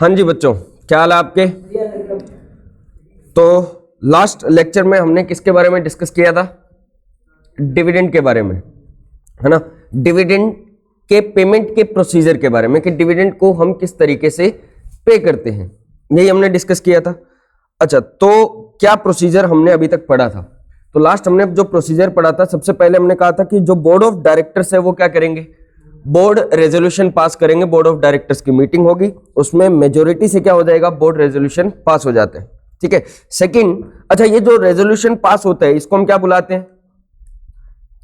हाँ जी बच्चों, क्या हाल है आपके। तो लास्ट लेक्चर में हमने किसके बारे में डिस्कस किया था? डिविडेंड के बारे में, है ना। डिविडेंड के पेमेंट के प्रोसीजर के बारे में कि डिविडेंड को हम किस तरीके से पे करते हैं, यही हमने डिस्कस किया था। अच्छा, तो क्या प्रोसीजर हमने अभी तक पढ़ा था? तो लास्ट हमने जो प्रोसीजर पढ़ा था, सबसे पहले हमने कहा था कि जो बोर्ड ऑफ डायरेक्टर्स है वो क्या करेंगे? बोर्ड रेजोल्यूशन पास करेंगे। बोर्ड ऑफ डायरेक्टर्स की मीटिंग होगी, उसमें मेजोरिटी से क्या हो जाएगा? बोर्ड रेजोल्यूशन पास हो जाते हैं। ठीक है। सेकंड, अच्छा, ये जो रेजोल्यूशन पास होता है इसको हम क्या बुलाते हैं?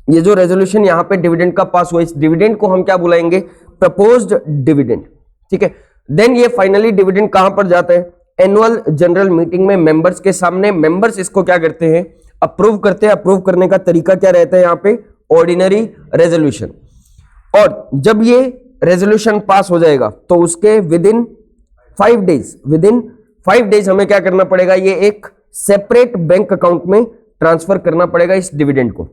ये जो रेजोल्यूशन यहाँ पे डिविडेंड का पास हुआ, इस डिविडेंड को हम क्या बुलाएंगे? Proposed dividend. ठीक है। देन ये फाइनली डिविडेंड कहां पर जाता है? एनुअल जनरल मीटिंग में मेंबर्स के सामने। मेंबर्स इसको क्या करते हैं? अप्रूव करते हैं। अप्रूव करने का तरीका क्या रहता है यहाँ पे? Ordinary resolution. और जब ये रेजोल्यूशन पास हो जाएगा तो उसके विद इन 5 डेज हमें क्या करना पड़ेगा? ये एक सेपरेट बैंक अकाउंट में ट्रांसफर करना पड़ेगा इस डिविडेंड को।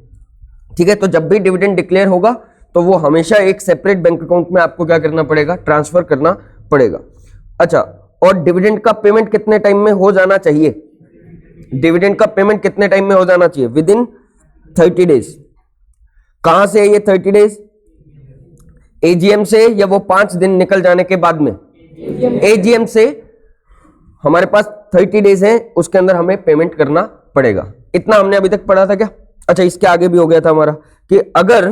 ठीक है। तो जब भी डिविडेंड डिक्लेयर होगा तो वो हमेशा एक सेपरेट बैंक अकाउंट में आपको क्या करना पड़ेगा? ट्रांसफर करना पड़ेगा। अच्छा, और डिविडेंड का पेमेंट कितने टाइम में हो जाना चाहिए? डिविडेंड का पेमेंट कितने टाइम में हो जाना चाहिए? Within 30 days. कहां से है ये 30 डेज? एजीएम से, या वो 5 दिन निकल जाने के बाद में? एजीएम से। हमारे पास 30 डेज है, उसके अंदर हमें पेमेंट करना पड़ेगा। इतना हमने अभी तक पढ़ा था क्या? अच्छा, इसके आगे भी हो गया था हमारा कि अगर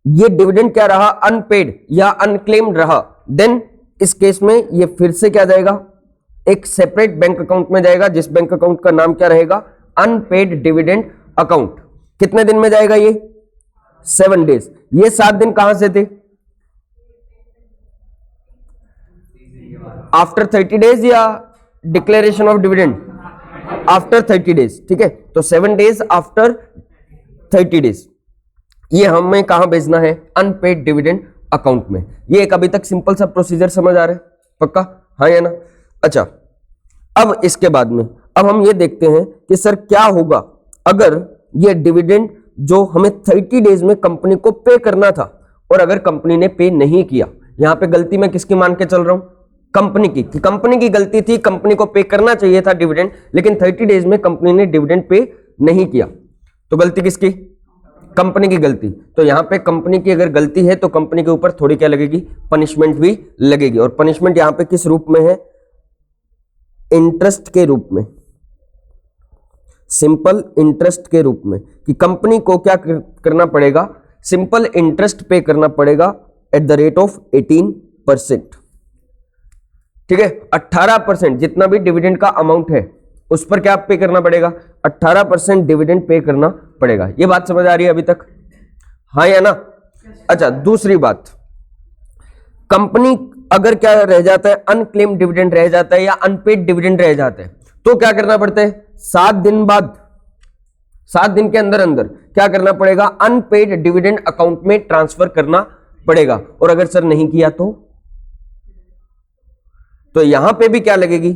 ये डिविडेंड क्या रहा? अनपेड या अनक्लेम्ड रहा, देन इस केस में ये फिर से क्या जाएगा? एक सेपरेट बैंक अकाउंट में जाएगा, जिस बैंक अकाउंट का नाम क्या रहेगा? Unpaid dividend account. कितने दिन में जाएगा ये? 7 डेज। ये 7 दिन कहां से थे? आफ्टर 30 डेज या declaration of dividend? After 30 days. ठीक है। तो 7 डेज आफ्टर 30 डेज ये हमें कहां भेजना है? अनपेड डिविडेंड अकाउंट में। ये एक अभी तक सिंपल सा प्रोसीजर समझ आ रहा है? पक्का? हाँ या ना? अच्छा, अब इसके बाद में अब हम ये देखते हैं कि सर क्या होगा अगर ये डिविडेंड जो हमें 30 डेज में कंपनी को पे करना था और अगर कंपनी ने पे नहीं किया। यहां पे गलती मैं किसकी मान के चल रहा हूं? कंपनी की। कि कंपनी की गलती थी, कंपनी को पे करना चाहिए था डिविडेंड, लेकिन 30 डेज में कंपनी ने डिविडेंड पे नहीं किया। तो गलती किसकी? कंपनी की गलती। तो यहां पे कंपनी की अगर गलती है तो कंपनी के ऊपर थोड़ी क्या लगेगी? पनिशमेंट भी लगेगी। और पनिशमेंट यहां पे किस रूप में है? इंटरेस्ट के रूप में, सिंपल इंटरेस्ट के रूप में। कि कंपनी को क्या करना पड़ेगा? सिंपल इंटरेस्ट पे करना पड़ेगा एट द रेट ऑफ 18%। ठीक है। 18% जितना भी डिविडेंड का अमाउंट है उस पर क्या पे करना पड़ेगा? 18% डिविडेंड पे करना पड़ेगा। ये बात समझ आ रही है अभी तक? हाँ या ना? अच्छा, दूसरी बात, कंपनी अगर क्या रह जाता है? अनक्लेम डिविडेंड रह जाता है या अनपेड डिविडेंड रह जाता है, तो क्या करना पड़ता है? 7 दिन बाद, 7 दिन के अंदर अंदर क्या करना पड़ेगा? अनपेड डिविडेंड अकाउंट में ट्रांसफर करना पड़ेगा। और अगर सर नहीं किया तो यहां पे भी क्या लगेगी?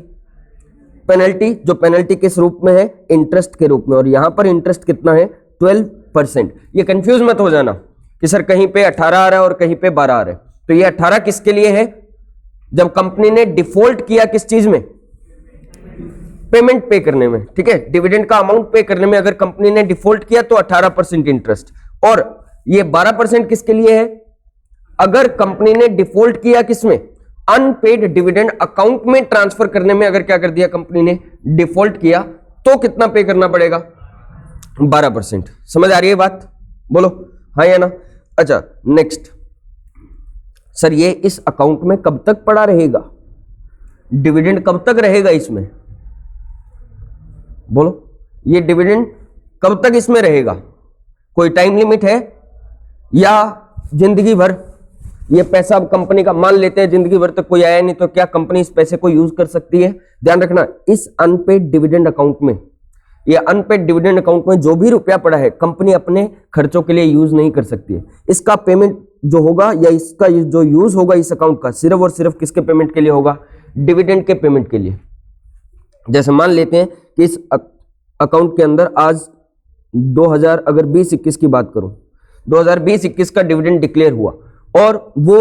पेनल्टी। जो पेनल्टी किस रूप में है? इंटरेस्ट के रूप में। और यहां पर इंटरेस्ट कितना है? 12%। ये कंफ्यूज मत हो जाना कि सर कहीं पे 18 आ रहा है और कहीं पे 12 आ रहा है। तो ये 18 किसके लिए है? जब कंपनी ने डिफॉल्ट किया किस चीज में? पेमेंट पे करने में। ठीक है। डिविडेंड का अमाउंट पे करने में अगर कंपनी ने डिफॉल्ट किया तो 18% इंटरेस्ट। और ये 12% किसके लिए है? अगर कंपनी ने डिफॉल्ट किया किसमें? अनपेड डिविडेंड अकाउंट में ट्रांसफर करने में। अगर क्या कर दिया कंपनी ने? डिफॉल्ट किया, तो कितना पे करना पड़ेगा? 12%। समझ आ रही है बात? बोलो हाँ या ना? अच्छा, नेक्स्ट, सर ये इस अकाउंट में कब तक पड़ा रहेगा? डिविडेंड कब तक रहेगा इसमें? बोलो, ये डिविडेंड कब तक इसमें रहेगा? कोई टाइम लिमिट है या जिंदगी भर? ये पैसा कंपनी का मान लेते हैं जिंदगी भर तक कोई आया नहीं, तो क्या कंपनी इस पैसे को यूज कर सकती है? ध्यान रखना, इस अनपेड डिविडेंड अकाउंट में, ये अनपेड डिविडेंड अकाउंट में जो भी रुपया पड़ा है कंपनी अपने खर्चों के लिए यूज नहीं कर सकती है। इसका पेमेंट जो होगा या इसका जो यूज होगा इस अकाउंट का, सिर्फ और सिर्फ किसके पेमेंट के लिए होगा? डिविडेंड के पेमेंट के लिए। जैसे मान लेते हैं कि इस अकाउंट के अंदर आज 2000 अगर 20-21 की बात करूं, 2020-21 का डिविडेंड डिक्लेयर हुआ और वो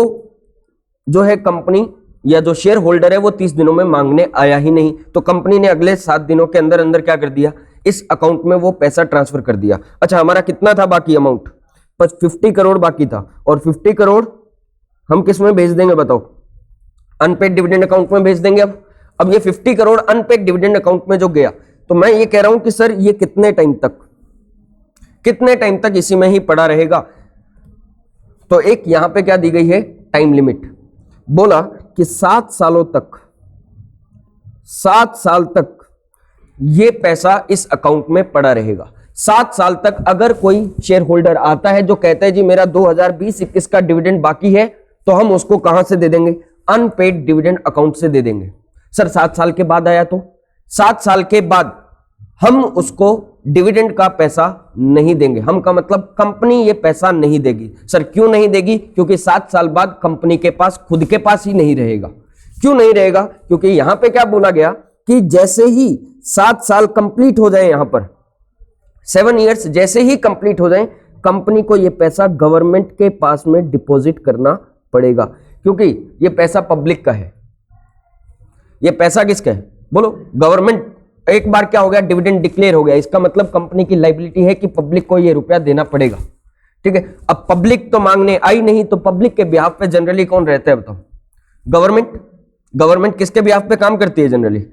जो है कंपनी या जो शेयर होल्डर है वो 30 दिनों में मांगने आया ही नहीं, तो कंपनी ने अगले 7 दिनों के अंदर अंदर क्या कर दिया, इस अकाउंट में वो पैसा ट्रांसफर कर दिया। अच्छा, हमारा कितना था बाकी अमाउंट, बस 50 करोड़ बाकी था, और 50 करोड़ हम किस में भेज देंगे बताओ, अनपेड डिविडेंड अकाउंट में भेज देंगे। अब ये 50 करोड़ अनपेड डिविडेंड अकाउंट में जो गया, तो मैं ये कह रहा हूं कि सर ये कितने टाइम तक इसी में ही पड़ा रहेगा। तो एक यहां पे क्या दी गई है, टाइम लिमिट, बोला कि 7 सालों तक, 7 साल तक ये पैसा इस अकाउंट में पड़ा रहेगा। 7 साल तक अगर कोई शेयर होल्डर आता है जो कहता है जी मेरा 2020-21 का डिविडेंड बाकी है, तो हम उसको कहां से दे देंगे, अनपेड डिविडेंड अकाउंट से दे देंगे। सर 7 साल के बाद आया तो 7 साल के बाद हम उसको डिविडेंड का पैसा नहीं देंगे। हम का मतलब कंपनी ये पैसा नहीं देगी। सर क्यों नहीं देगी, क्योंकि 7 साल बाद कंपनी के पास खुद के पास ही नहीं रहेगा। क्यों नहीं रहेगा, क्योंकि यहां पे क्या बोला गया कि जैसे ही 7 साल कंप्लीट हो जाए, यहां पर 7 इयर्स जैसे ही कंप्लीट हो जाए, कंपनी को ये पैसा गवर्नमेंट के पास में डिपॉजिट करना पड़ेगा, क्योंकि ये पैसा पब्लिक का है। ये पैसा किसका है बोलो, गवर्नमेंट। एक बार क्या हो गया, डिविडेंड डिक्लेयर हो गया, इसका मतलब कंपनी की लायबिलिटी है कि पब्लिक को ये रुपया देना पड़ेगा। ठीक है, अब पब्लिक तो मांगने आई नहीं, तो पब्लिक के बिहाफ पे जनरली कौन रहता है बताओ, गवर्नमेंट। गवर्नमेंट किसके बिहाफ पे काम करती है जनरली,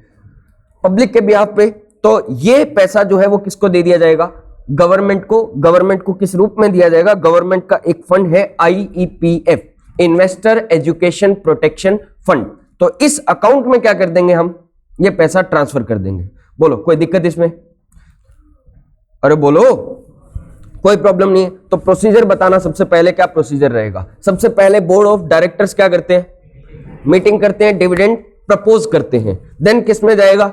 पब्लिक के बिहाफ पे। तो ये पैसा जो है वो किसको दे दिया जाएगा, गवर्नमेंट को। गवर्नमेंट को किस रूप में दिया जाएगा, गवर्नमेंट का एक फंड है IEPF, investor education protection fund. तो इस अकाउंट में क्या कर देंगे, हम ये पैसा ट्रांसफर कर देंगे। बोलो कोई दिक्कत इसमें, अरे बोलो कोई प्रॉब्लम नहीं है। तो प्रोसीजर बताना, सबसे पहले क्या प्रोसीजर रहेगा, सबसे पहले बोर्ड ऑफ डायरेक्टर्स क्या करते हैं, मीटिंग करते हैं, डिविडेंड प्रपोज करते हैं। देन किस में जाएगा,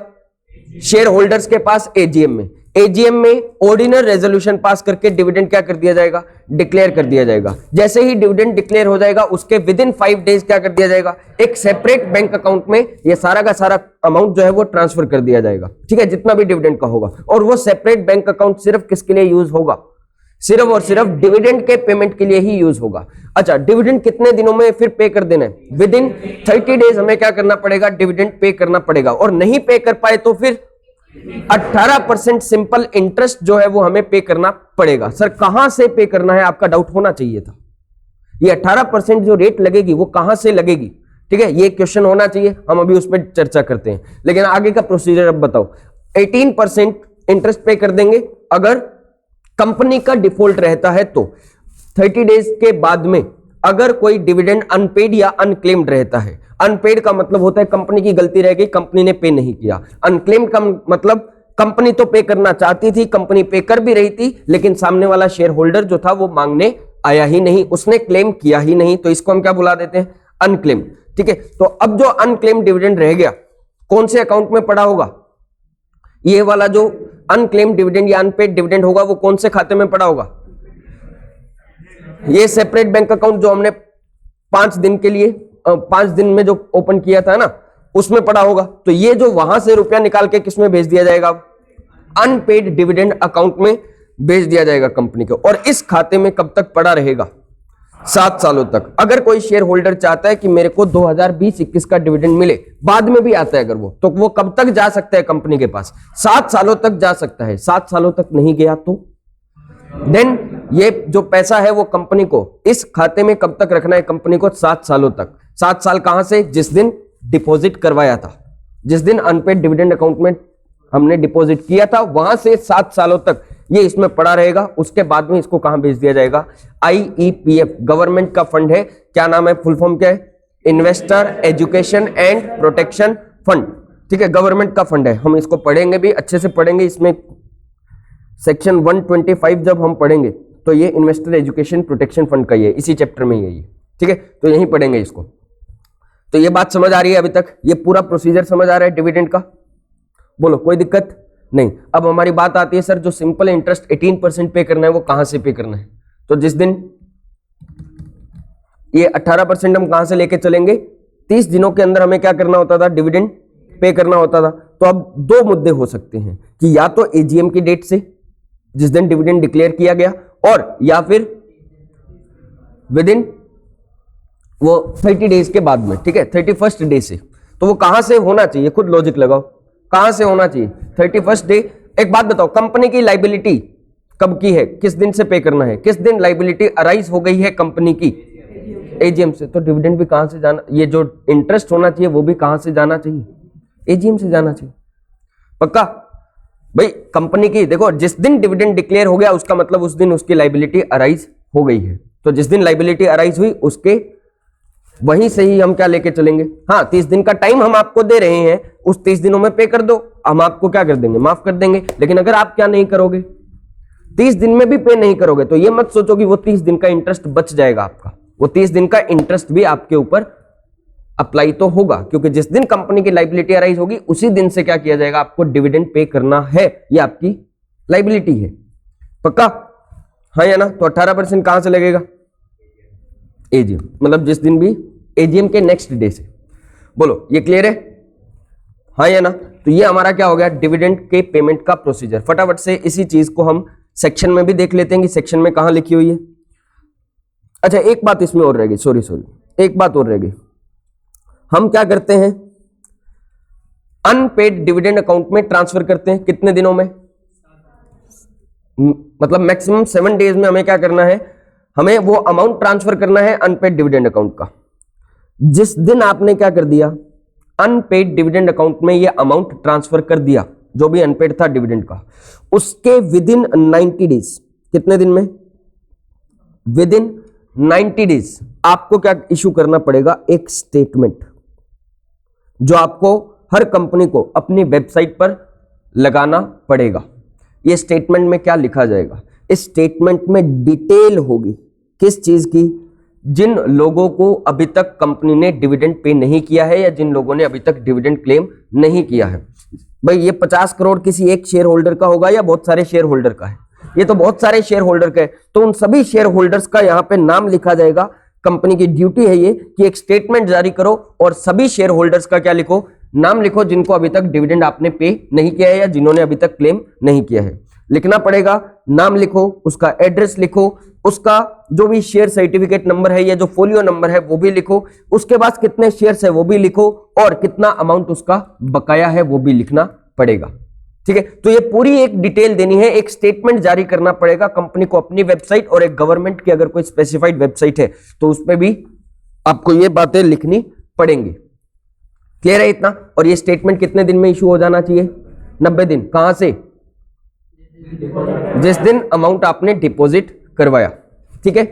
शेयर होल्डर्स के पास, AGM में। AGM में ऑर्डिनल रेजोल्यूशन पास करके डिविडेंड क्या कर दिया जाएगा, डिक्लेयर कर दिया जाएगा। जैसे ही डिविडेंड डिक्लेयर हो जाएगा, उसके विदिन 5 डेज क्या कर दिया जाएगा, एक सेपरेट बैंक अकाउंट में ये सारा का सारा अमाउंट जो है वो ट्रांसफर कर दिया जाएगा। ठीक है, जितना भी डिविडेंड का होगा। और वो सेपरेट बैंक अकाउंट सिर्फ किसके लिए यूज होगा, सिर्फ और सिर्फ डिविडेंड के पेमेंट के लिए ही यूज होगा। अच्छा, डिविडेंड कितने दिनों में फिर पे कर देना है, विदिन 30 डेज हमें क्या करना पड़ेगा, डिविडेंड पे करना पड़ेगा। और नहीं पे कर पाए तो फिर 18% सिंपल इंटरेस्ट जो है वो हमें पे करना पड़ेगा। सर कहां से पे करना है, आपका डाउट होना चाहिए था। ये 18% जो रेट लगेगी वो कहां से लगेगी, ठीक है, ये क्वेश्चन होना चाहिए। हम अभी उस पर चर्चा करते हैं, लेकिन आगे का प्रोसीजर अब बताओ। 18% इंटरेस्ट पे कर देंगे अगर कंपनी का डिफॉल्ट रहता है तो। 30 डेज के बाद में अगर कोई डिविडेंड अनपेड या अनक्लेम्ड रहता है, अनपेड का मतलब होता है कंपनी की गलती रह गई, कंपनी ने पे नहीं किया। अनक्लेम्ड का मतलब कंपनी तो पे करना चाहती थी, कंपनी पे कर भी रही थी, लेकिन सामने वाला शेयर होल्डर जो था वो मांगने आया ही नहीं, उसने क्लेम किया ही नहीं, तो इसको हम क्या बुला देते हैं, अनक्लेम्ड। ठीक है, तो अब जो अनक्लेम्ड डिविडेंड रह गया कौन से अकाउंट में पड़ा होगा, ये वाला जो अनक्लेम्ड डिविडेंड या अनपेड डिविडेंड होगा वो कौन से खाते में पड़ा होगा, ये सेपरेट बैंक अकाउंट जो हमने 5 दिन के लिए 5 दिन में जो ओपन किया था ना, उसमें पड़ा होगा। तो ये जो वहां से रुपया निकाल के किसमें भेज दिया जाएगा, अनपेड डिविडेंड अकाउंट में भेज दिया जाएगा कंपनी को। और इस खाते में कब तक पड़ा रहेगा, 7 सालों तक। अगर कोई शेयर होल्डर चाहता है कि मेरे को 2020-21 का डिविडेंड मिले, बाद में भी आता है अगर वो, तो वो कब तक जा सकता है कंपनी के पास, 7 सालों तक जा सकता है। 7 सालों तक नहीं गया तो देन ये जो पैसा है वो कंपनी को इस खाते में कब तक रखना है, कंपनी को 7 सालों तक। 7 साल कहां से, जिस दिन डिपॉजिट करवाया था, जिस दिन अनपेड डिविडेंड अकाउंट में हमने डिपॉजिट किया था, वहां से 7 सालों तक ये इसमें पड़ा रहेगा। उसके बाद में इसको कहां भेज दिया जाएगा, IEPF, गवर्नमेंट का फंड है। क्या नाम है, फुल फॉर्म क्या है, investor education and protection fund. ठीक है, गवर्नमेंट का फंड है। हम इसको पढ़ेंगे भी अच्छे से पढ़ेंगे, इसमें सेक्शन 125 जब हम पढ़ेंगे तो ये इन्वेस्टर एजुकेशन प्रोटेक्शन फंड का ही है, इसी चैप्टर में ही है ये। ठीक है, तो यहीं पढ़ेंगे इसको। तो ये बात समझ आ रही है अभी तक, ये पूरा प्रोसीजर समझ आ रहा है डिविडेंड का, बोलो कोई दिक्कत नहीं। अब हमारी बात आती है सर जो सिंपल इंटरेस्ट 18% पे करना है वो कहां से पे करना है। तो जिस दिन ये 18% हम कहां से लेके चलेंगे, 30 दिनों के अंदर हमें क्या करना होता था, डिविडेंड पे करना होता था। तो अब 2 मुद्दे हो सकते हैं कि या तो AGM की डेट से, जिस दिन डिविडेंड डिक्लेयर किया गया, और या फिर विद इन वो 30 डेज के बाद में, ठीक है, 31st डे से। तो वो कहां से होना चाहिए, खुद लॉजिक लगाओ, कहां से होना चाहिए, 31st डे। एक बात बताओ, कंपनी की लाइबिलिटी कब की है, किस दिन से पे करना है, किस दिन लाइबिलिटी अराइज हो गई है कंपनी की, एजीएम से। तो डिविडेंड भी कहां से जाना, ये जो इंटरेस्ट होना चाहिए वो भी कहां से जाना चाहिए, एजीएम से जाना चाहिए। पक्का भाई, कंपनी की देखो, जिस दिन डिविडेंड डिक्लेयर हो गया उसका मतलब उस दिन उसकी लाइबिलिटी अराइज हो गई है। तो जिस दिन लाइबिलिटी अराइज हुई उसके वहीं से ही हम क्या लेके चलेंगे। हाँ, 30 दिन का टाइम हम आपको दे रहे हैं, उस 30 दिनों में पे कर दो, हम आपको क्या कर देंगे, माफ कर देंगे। लेकिन अगर आप क्या नहीं करोगे, 30 दिन में भी पे नहीं करोगे, तो ये मत सोचो कि वो 30 दिन का इंटरेस्ट बच जाएगा आपका, वो 30 दिन का इंटरेस्ट भी आपके ऊपर अप्लाई तो होगा, क्योंकि जिस दिन कंपनी की लाइबिलिटी अराइज होगी उसी दिन से क्या किया जाएगा, आपको डिविडेंड पे करना है, ये आपकी लाइबिलिटी है। पक्का, हाँ या ना। तो 18% कहां से लगेगा, एजीएम, मतलब जिस दिन भी एजीएम के नेक्स्ट डे से। बोलो ये क्लियर है, हाँ या ना। तो ये हमारा क्या हो गया, डिविडेंड के पेमेंट का प्रोसीजर। फटाफट से इसी चीज को हम सेक्शन में भी देख लेते हैं कि सेक्शन में कहां लिखी हुई है। अच्छा, एक बात इसमें और रह गई, सॉरी एक बात और रह गई। हम क्या करते हैं, अनपेड डिविडेंड अकाउंट में ट्रांसफर करते हैं कितने दिनों में, मतलब मैक्सिमम 7 डेज में हमें क्या करना है, हमें वो अमाउंट ट्रांसफर करना है अनपेड डिविडेंड अकाउंट का। जिस दिन आपने क्या कर दिया, अनपेड डिविडेंड अकाउंट में ये अमाउंट ट्रांसफर कर दिया, जो भी अनपेड था डिविडेंड का, उसके विदिन 90 डेज, कितने दिन में, विदिन 90 डेज आपको क्या इशू करना पड़ेगा, एक स्टेटमेंट, जो आपको हर कंपनी को अपनी वेबसाइट पर लगाना पड़ेगा। ये स्टेटमेंट में क्या लिखा जाएगा, इस स्टेटमेंट में डिटेल होगी किस चीज की, जिन लोगों को अभी तक कंपनी ने डिविडेंड पे नहीं किया है या जिन लोगों ने अभी तक डिविडेंड क्लेम नहीं किया है। भाई ये 50 करोड़ किसी एक शेयर होल्डर का होगा या बहुत सारे शेयर होल्डर का है, ये तो बहुत सारे शेयर होल्डर का है, तो उन सभी शेयर होल्डर्स का यहां पे नाम लिखा जाएगा। कंपनी की ड्यूटी है ये कि एक स्टेटमेंट जारी करो और सभी शेयर होल्डर्स का क्या लिखो, नाम लिखो, जिनको अभी तक डिविडेंड आपने पे नहीं किया है या जिन्होंने अभी तक क्लेम नहीं किया है। लिखना पड़ेगा, नाम लिखो, उसका एड्रेस लिखो, उसका जो भी शेयर सर्टिफिकेट नंबर है या जो फोलियो नंबर है वो भी लिखो, उसके बाद कितने शेयर्स है वो भी लिखो, और कितना अमाउंट उसका बकाया है वो भी लिखना पड़ेगा। ठीक है, तो ये पूरी एक डिटेल देनी है, एक स्टेटमेंट जारी करना पड़ेगा कंपनी को अपनी वेबसाइट, और एक गवर्नमेंट की अगर कोई स्पेसिफाइड वेबसाइट है तो उसमें भी आपको ये बातें लिखनी पड़ेंगी। क्लियर है इतना। और ये स्टेटमेंट कितने दिन में इशू हो जाना चाहिए, 90 दिन। कहां से, जिस दिन अमाउंट आपने डिपॉजिट करवाया। ठीक है,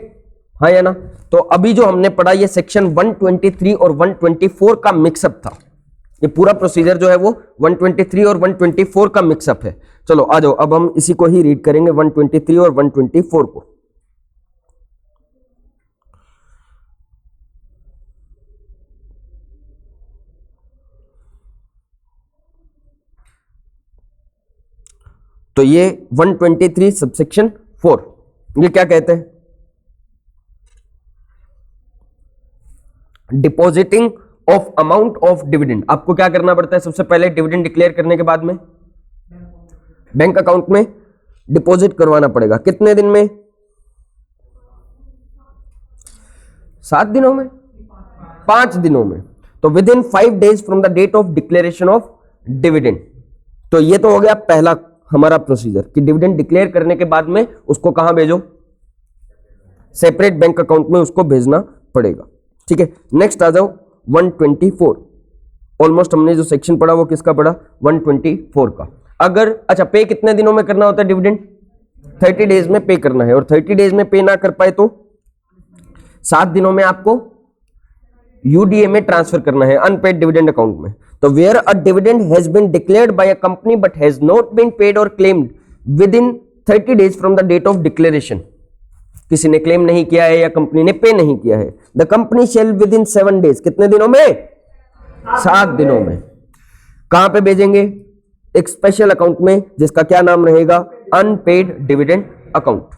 हाँ या ना। तो अभी जो हमने पढ़ा ये सेक्शन 123 और 124 का मिक्सअप था, ये पूरा प्रोसीजर जो है वो 123 और 124 का मिक्सअप है। चलो आ जाओ, अब हम इसी को ही रीड करेंगे, 123 और 124 को। तो ये 123 सबसेक्शन 4, ये क्या कहते हैं, depositing of amount of dividend. आपको क्या करना पड़ता है, सबसे पहले डिविडेंड डिक्लेयर करने के बाद में बैंक अकाउंट में डिपॉजिट करवाना पड़ेगा। कितने दिन में, 7 दिनों में, 5 दिनों में। तो within 5 days from the date of declaration of dividend. तो ये तो हो गया पहला हमारा प्रोसीजर कि डिविडेंड डिक्लेयर करने के बाद में उसको कहां भेजो, सेपरेट बैंक अकाउंट में उसको भेजना पड़ेगा। ठीक है, नेक्स्ट आ जाओ 124। ऑलमोस्ट हमने जो सेक्शन पढ़ा वो किसका पढ़ा, 124 का। अगर अच्छा, पे कितने दिनों में करना होता है डिविडेंड, 30 डेज में पे करना है, और 30 डेज में पे ना कर पाए तो 7 दिनों में आपको यूडीए में ट्रांसफर करना है, अनपेड डिविडेंड अकाउंट में। तो where a dividend has been declared by a company but has not been paid और claimed within 30 days from the date of declaration, किसी ने क्लेम नहीं किया है या कंपनी ने पे नहीं किया है, the company shall within 7 days, कितने दिनों में, 7 दिनों में। कहां पे भेजेंगे, एक स्पेशल अकाउंट में जिसका क्या नाम रहेगा, अनपेड डिविडेंड अकाउंट।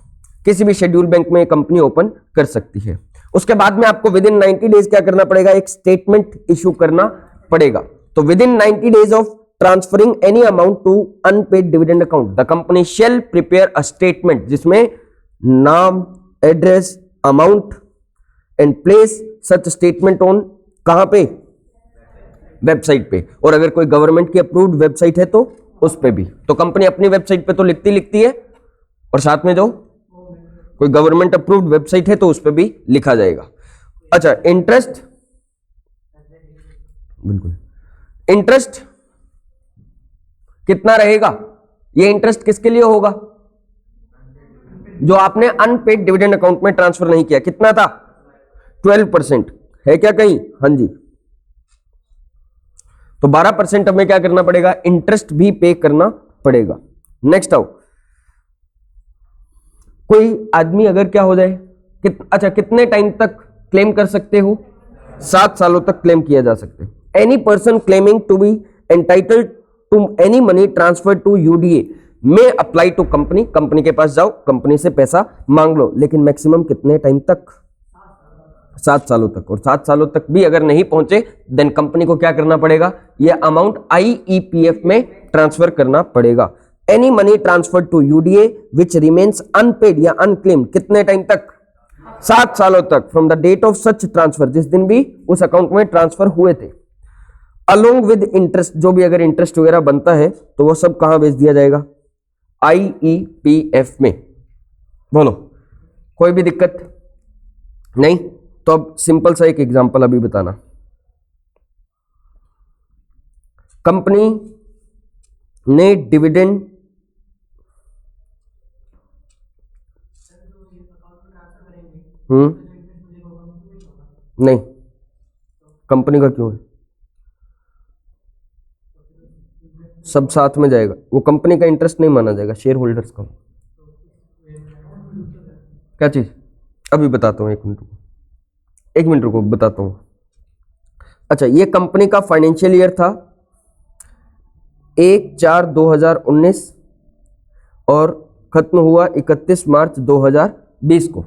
किसी भी शेड्यूल बैंक में कंपनी ओपन कर सकती है। उसके बाद में आपको विद इन 90 डेज क्या करना पड़ेगा, एक स्टेटमेंट इशू करना पड़ेगा। तो within 90 days of transferring any amount to unpaid dividend account, the company shall prepare a statement जिसमें नाम, address, amount and place such statement on कहां पे, वेबसाइट पे, और अगर कोई गवर्नमेंट की अप्रूव्ड वेबसाइट है तो उस पे भी। तो कंपनी अपनी वेबसाइट पे तो लिखती है, और साथ में जो कोई गवर्नमेंट अप्रूव्ड वेबसाइट है तो उस पे भी लिखा जाएगा। अच्छा, इंटरेस्ट, बिल्कुल, इंटरेस्ट कितना रहेगा? ये इंटरेस्ट किसके लिए होगा? जो आपने अनपेड डिविडेंड अकाउंट में ट्रांसफर नहीं किया। कितना था? 12% है क्या कहीं? हाँ जी। तो 12% हमें क्या करना पड़ेगा? इंटरेस्ट भी पे करना पड़ेगा। नेक्स्ट आओ, कोई आदमी अगर क्या हो जाए, अच्छा कितने टाइम तक क्लेम कर सकते हो? 7 सालों तक क्लेम किया जा सकते हैं। Any person claiming to be entitled to any money transfer to UDA may apply to company. Company के पास जाओ, कंपनी से पैसा मांग लो, लेकिन मैक्सिमम कितने टाइम तक? 7 सालों तक। और 7 सालों तक भी अगर नहीं पहुंचे देन कंपनी को क्या करना पड़ेगा? यह अमाउंट आईईपीएफ में ट्रांसफर करना पड़ेगा। Any money transfer to UDA which remains unpaid या अनक्लेम्ड, कितने टाइम तक? 7 सालों तक from the date of such transfer, जिस दिन भी उस अकाउंट में ट्रांसफर हुए थे। अलोंग विद इंटरेस्ट, जो भी अगर इंटरेस्ट वगैरह बनता है तो वो सब कहां भेज दिया जाएगा? आईईपीएफ में। बोलो, कोई भी दिक्कत नहीं? तो अब सिंपल सा एक एग्जांपल अभी बताना। कंपनी ने डिविडेंड नहीं, कंपनी का क्यों है? सब साथ में जाएगा, वो कंपनी का इंटरेस्ट नहीं माना जाएगा, शेयर होल्डर्स का। क्या चीज? अभी बताता हूँ, 1 मिनट रुको, बताता हूँ। अच्छा, ये कंपनी का फाइनेंशियल ईयर था 1/4/2019 और खत्म हुआ 31 मार्च 2020 को।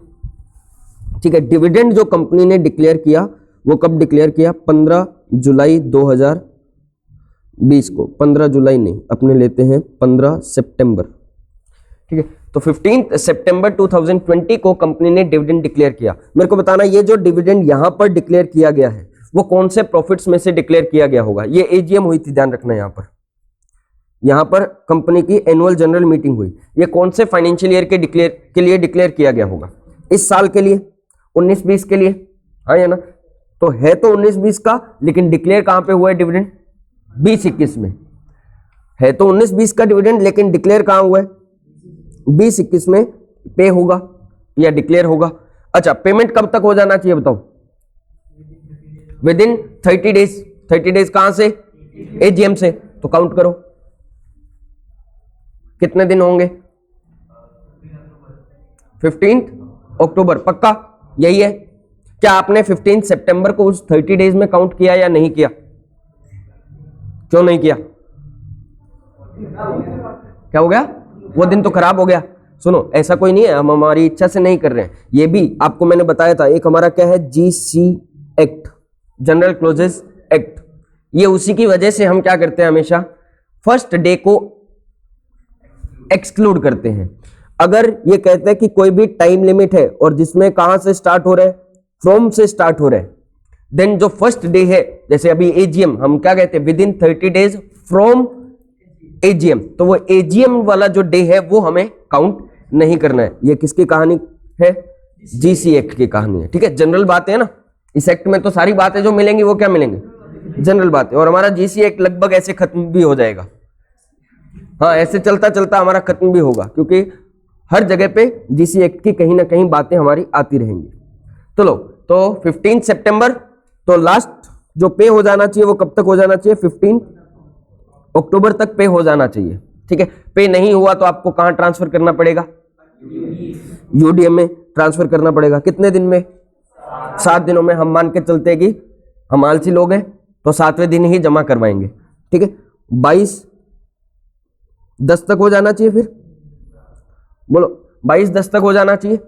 ठीक है। डिविडेंड जो कंपनी ने डिक्लेयर किया वो कब डिक्लेयर किया? 15 जुलाई 2020 को। 15 जुलाई नहीं, अपने लेते हैं 15 सितंबर। ठीक है। तो 15 सितंबर 2020 को कंपनी ने डिविडेंड डिक्लेयर किया। मेरे को बताना, ये जो डिविडेंड यहां पर डिक्लेयर किया गया है वो कौन से प्रॉफिट्स में से डिक्लेयर किया गया होगा? ये एजीएम हुई थी, ध्यान रखना। यहां पर कंपनी की एनुअल जनरल मीटिंग हुई। ये कौन से फाइनेंशियल ईयर के लिए डिक्लेयर किया गया होगा? इस साल के लिए, 19-20 के लिए, हाँ या ना? तो है तो 19-20 का, लेकिन डिक्लेयर कहां पे हुआ है डिविडेंड? 20-21 में। है तो 19-20 का डिविडेंड, लेकिन डिक्लेयर कहां हुआ है? 20-21 में पे होगा या डिक्लेयर होगा। अच्छा, पेमेंट कब तक हो जाना चाहिए बताओ? With in 30 days. 30 डेज कहां से? एजीएम से। तो काउंट करो कितने दिन होंगे? 15 अक्टूबर। पक्का यही है? क्या आपने 15 सितंबर को उस 30 डेज में काउंट किया या नहीं किया? क्यों नहीं किया? क्या हो गया? वो दिन तो खराब हो गया। सुनो, ऐसा कोई नहीं है, हम हमारी इच्छा से नहीं कर रहे हैं। ये भी आपको मैंने बताया था, एक हमारा क्या है? GC act, general clauses act. ये उसी की वजह से हम क्या करते हैं, हमेशा फर्स्ट डे को एक्सक्लूड करते हैं। अगर ये कहते हैं कि कोई भी टाइम लिमिट है और जिसमें कहां से स्टार्ट हो रहा है? फ्रॉम से स्टार्ट हो रहा है, देन जो फर्स्ट डे है, जैसे अभी एजीएम, हम क्या कहते हैं? With in 30 days from AGM. तो वो एजीएम वाला जो डे है वो हमें काउंट नहीं करना है। ये किसकी कहानी है? जीसी एक्ट की कहानी है। ठीक है, जनरल बात है ना। इस एक्ट में तो सारी बातें जो मिलेंगी वो क्या मिलेंगे? जनरल बातें। और हमारा जीसी एक्ट लगभग ऐसे खत्म भी हो जाएगा। हाँ, ऐसे चलता चलता हमारा खत्म भी होगा, क्योंकि हर जगह पे जीसी एक्ट की कहीं ना कहीं बातें हमारी आती रहेंगी। चलो, तो 15 सितंबर, तो लास्ट जो पे हो जाना चाहिए वो कब तक हो जाना चाहिए? 15 अक्टूबर तक पे हो जाना चाहिए। ठीक है। पे नहीं हुआ तो आपको कहां ट्रांसफर करना पड़ेगा? यूडीएम में ट्रांसफर करना पड़ेगा। कितने दिन में? 7 दिनों में। हम मान के चलते हैं कि हम आलसी लोग हैं तो 7वें दिन ही जमा करवाएंगे। ठीक है। 22/10 तक हो जाना चाहिए। फिर बोलो, 22/10 तक हो जाना चाहिए।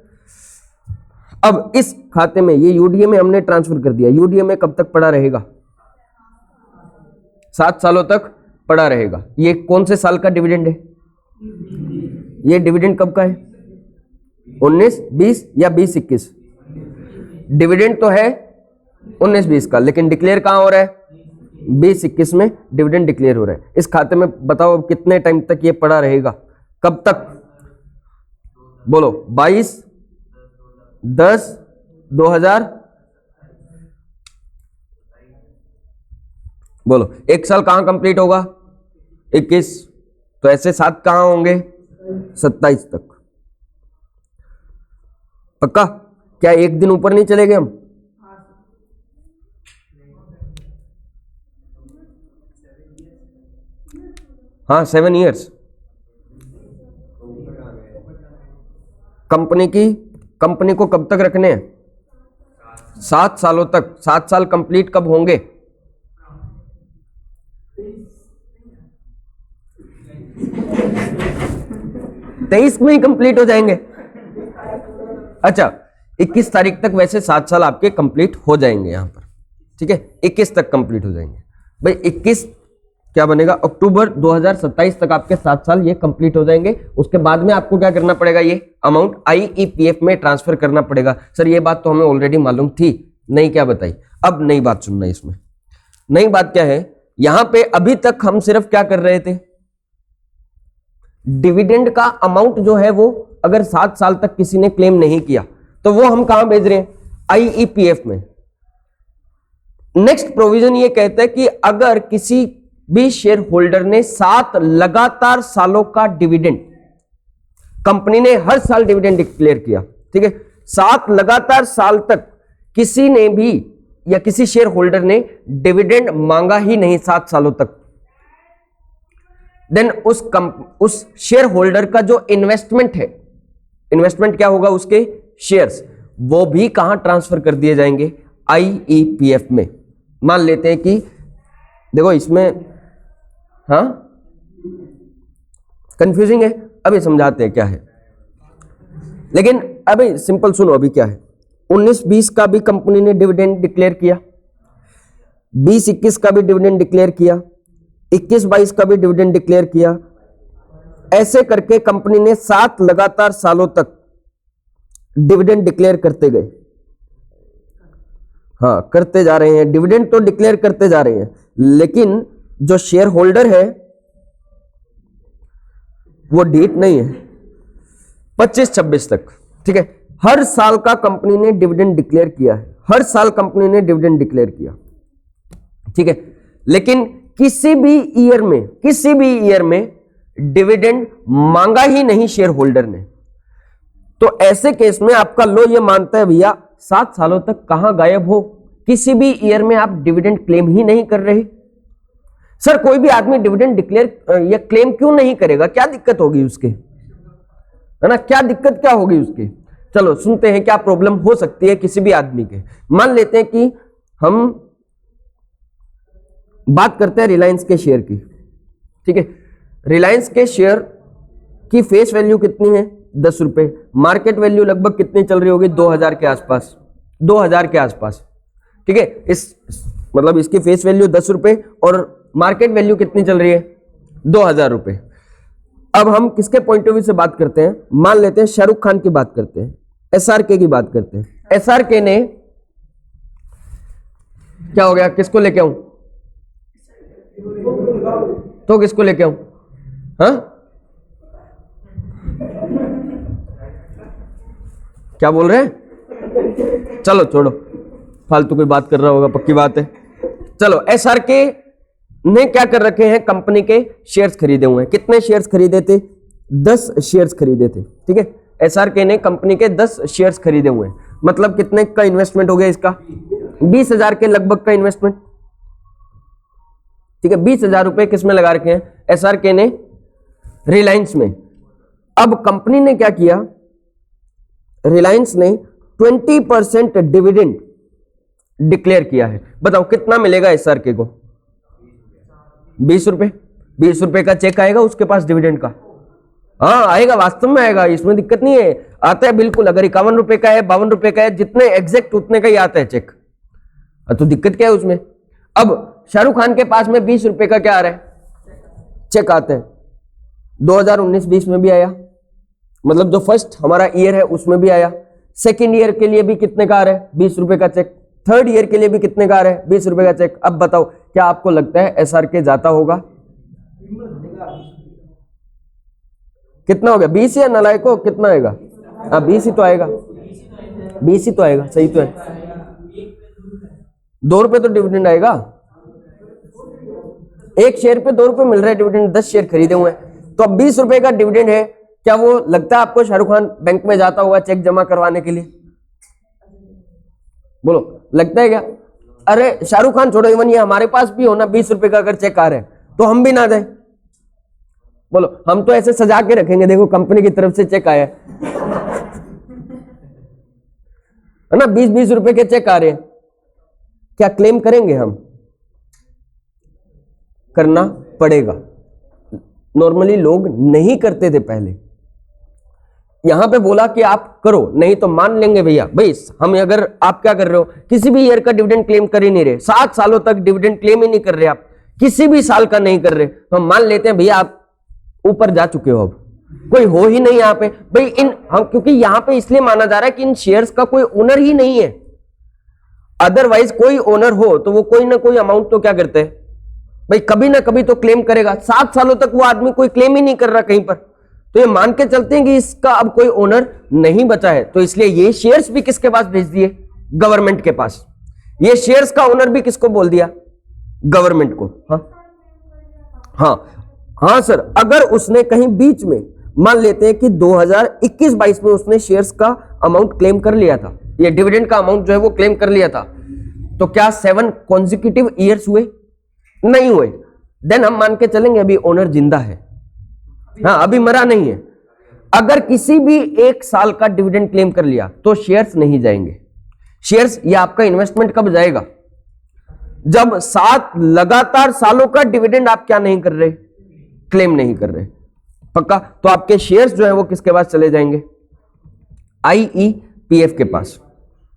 अब इस खाते में ये यूडीए में हमने ट्रांसफर कर दिया। यूडीए में कब तक पड़ा रहेगा? 7 सालों तक पड़ा रहेगा। ये कौन से साल का डिविडेंड है? ये डिविडेंड कब का है? 19-20 या 20-21? डिविडेंड तो है 19-20 का, लेकिन डिक्लेयर कहाँ हो रहा है? 20-21 में डिविडेंड डिक्लेयर हो रहा है। इस खाते में बताओ अब कितने टाइम तक ये पड़ा रहेगा? कब तक बोलो? 22/10/2000 बोलो। एक साल कहां कंप्लीट होगा? 21। तो ऐसे 7 कहां होंगे? 27 तक। पक्का? क्या एक दिन ऊपर नहीं चले गए हम? हाँ 7 ईयर्स। कंपनी को कब तक रखने हैं? 7 सालों तक। 7 साल कंप्लीट कब होंगे? 23 में ही कंप्लीट हो जाएंगे। अच्छा 21 तारीख तक वैसे 7 साल आपके कंप्लीट हो जाएंगे यहां पर, ठीक है? 21 तक कंप्लीट हो जाएंगे भाई। 21 क्या बनेगा? अक्टूबर 2027 तक आपके 7 साल ये कंप्लीट हो जाएंगे। उसके बाद में आपको क्या करना पड़ेगा? ये अमाउंट IEPF में ट्रांसफर करना पड़ेगा। सर ये बात तो हमें ऑलरेडी मालूम थी, नहीं क्या बताई? अब नई बात सुनना। इसमें नई बात क्या है? यहां पे अभी तक हम सिर्फ क्या कर रहे थे? डिविडेंड का अमाउंट जो है वो अगर 7 साल तक किसी ने क्लेम नहीं किया तो वो हम कहां भेज रहे हैं? IEPF में। नेक्स्ट प्रोविजन ये कहता है कि अगर किसी भी शेयर होल्डर ने 7 लगातार सालों का डिविडेंड, कंपनी ने हर साल डिविडेंड डिक्लेयर किया, ठीक है, 7 लगातार साल तक किसी ने भी या किसी शेयर होल्डर ने डिविडेंड मांगा ही नहीं 7 सालों तक, देन उस शेयर होल्डर का जो इन्वेस्टमेंट है, इन्वेस्टमेंट क्या होगा? उसके शेयर्स, वो भी कहां ट्रांसफर कर दिए जाएंगे? IEPF में। मान लेते हैं कि देखो इसमें हाँ कंफ्यूजिंग है, अभी समझाते हैं क्या है। लेकिन अभी सिंपल सुनो, अभी क्या है? 19-20 का भी कंपनी ने डिविडेंड डिक्लेयर किया, 20-21 का भी डिविडेंड डिक्लेयर किया, 21-22 का भी डिविडेंड डिक्लेयर किया। ऐसे करके कंपनी ने 7 लगातार सालों तक डिविडेंड डिक्लेयर करते गए। हाँ करते जा रहे हैं, डिविडेंड तो डिक्लेयर करते जा रहे हैं, लेकिन जो शेयर होल्डर है वो डीट नहीं है 25-26 तक, ठीक है? हर साल का कंपनी ने डिविडेंड डिक्लेयर किया है, हर साल कंपनी ने डिविडेंड डिक्लेयर किया, ठीक है? लेकिन किसी भी ईयर में डिविडेंड मांगा ही नहीं शेयर होल्डर ने। तो ऐसे केस में आपका लॉ ये मानता है भैया 7 सालों तक कहां गायब हो? किसी भी ईयर में आप डिविडेंड क्लेम ही नहीं कर रहे। सर कोई भी आदमी डिविडेंड डिक्लेयर या क्लेम क्यों नहीं करेगा? क्या दिक्कत होगी उसके, है ना? क्या दिक्कत क्या होगी उसके? चलो सुनते हैं क्या प्रॉब्लम हो सकती है किसी भी आदमी के। मान लेते हैं कि हम बात करते हैं रिलायंस के शेयर की, ठीक है? रिलायंस के शेयर की फेस वैल्यू कितनी है? 10 रुपए। मार्केट वैल्यू लगभग कितनी चल रही होगी? 2000 के आसपास, 2000 के आसपास, ठीक है? इस मतलब इसकी फेस वैल्यू 10 रुपए और मार्केट वैल्यू कितनी चल रही है? 2000 रुपए। अब हम किसके पॉइंट ऑफ व्यू से बात करते हैं? मान लेते हैं शाहरुख खान की बात करते हैं, SRK की बात करते हैं। SRK ने क्या हो गया? किसको लेके आऊं? तो किसको लेके आऊं? हाँ क्या बोल रहे हैं? चलो छोड़ो, फालतू कोई बात कर रहा होगा, पक्की बात है। चलो SRK ने क्या कर रखे हैं? कंपनी के शेयर्स खरीदे हुए हैं। कितने शेयर्स खरीदे थे? 10 शेयर्स खरीदे थे, ठीक है? SRK ने कंपनी के 10 शेयर्स खरीदे हुए हैं। मतलब कितने का इन्वेस्टमेंट हो गया इसका? 20,000 के लगभग का इन्वेस्टमेंट, ठीक है? 20,000 रुपए किसमें लगा रखे हैं? SRK ने रिलायंस में। अब कंपनी ने क्या किया? रिलायंस ने 20% डिविडेंड डिक्लेयर किया है। बताओ कितना मिलेगा SRK को? 20 रुपए। 20 रुपए का चेक आएगा उसके पास डिविडेंड का? हाँ आएगा, वास्तव में आएगा, इसमें दिक्कत नहीं है, आता है बिल्कुल। अगर 51 रुपए का है, 52 रुपए का है, जितने एग्जैक्ट उतने का ही आता है चेक, तो दिक्कत क्या है उसमें? अब शाहरुख खान के पास में 20 रुपए का क्या आ रहा है? चेक आता है। 2019-20 में भी आया, मतलब जो फर्स्ट हमारा ईयर है उसमें भी आया। सेकेंड ईयर के लिए भी कितने का आ रहा है? 20 रुपए का चेक। थर्ड ईयर के लिए भी कितने का आ रहा है? 20 रुपए का चेक। अब बताओ क्या आपको लगता है SRK जाता होगा? कितना हो गया? 20 या नालायको कितना आएगा? हाँ 20 ही तो आएगा, 20 ही तो आएगा, सही तो है। 2 रुपए तो डिविडेंड आएगा, एक शेयर पे 2 रुपए मिल रहा है डिविडेंड, 10 शेयर खरीदे हुए हैं, तो अब 20 रुपए का डिविडेंड है। क्या वो लगता है आपको शाहरुख खान बैंक में जाता होगा चेक जमा करवाने के लिए? बोलो लगता है क्या? अरे शाहरुख खान छोड़ो, इवन ये हमारे पास भी हो ना 20 रुपए का अगर चेक आ रहा है तो हम भी ना जाए? बोलो हम तो ऐसे सजा के रखेंगे, देखो कंपनी की तरफ से चेक आया है ना, 20-20 रुपए के चेक आ रहे हैं, क्या क्लेम करेंगे हम? करना पड़ेगा। नॉर्मली लोग नहीं करते थे पहले, यहां पे बोला कि आप करो, नहीं तो मान लेंगे भैया भाई हम, अगर आप क्या कर रहे हो किसी भी ईयर का डिविडेंड क्लेम कर ही नहीं रहे, 7 सालों तक डिविडेंड क्लेम ही नहीं कर रहे, आप किसी भी साल का नहीं कर रहे, तो हम मान लेते हैं भैया आप ऊपर जा चुके हो, अब कोई हो ही नहीं यहाँ पे भाई इन हम, क्योंकि यहाँ पे इसलिए माना जा रहा है कि इन शेयर्स का कोई ओनर ही नहीं है। अदरवाइज कोई ओनर हो तो वो कोई ना कोई अमाउंट तो क्या करते हैं भाई, कभी ना कभी तो क्लेम करेगा। 7 सालों तक वो आदमी कोई क्लेम ही नहीं कर रहा कहीं पर, तो ये मान के चलते हैं कि इसका अब कोई ओनर नहीं बचा है, तो इसलिए ये शेयर्स भी किसके पास भेज दिए? गवर्नमेंट के पास। ये शेयर्स का ओनर भी किसको बोल दिया? गवर्नमेंट को। हाँ सर, अगर उसने कहीं बीच में मान लेते हैं कि 2021-22 में उसने शेयर्स का अमाउंट क्लेम कर लिया था, ये डिविडेंड का अमाउंट जो है वो क्लेम कर लिया था, तो क्या 7 कॉन्जिक्यूटिव ईयर्स हुए? नहीं हुए। देन हम मान के चलेंगे अभी ओनर जिंदा है, हाँ अभी मरा नहीं है। अगर किसी भी 1 साल का डिविडेंड क्लेम कर लिया तो शेयर्स नहीं जाएंगे। शेयर्स ये आपका इन्वेस्टमेंट कब जाएगा? जब 7 लगातार सालों का डिविडेंड आप क्या नहीं कर रहे? क्लेम नहीं कर रहे। पक्का? तो आपके शेयर्स जो है वो किसके पास चले जाएंगे? IEPF के पास।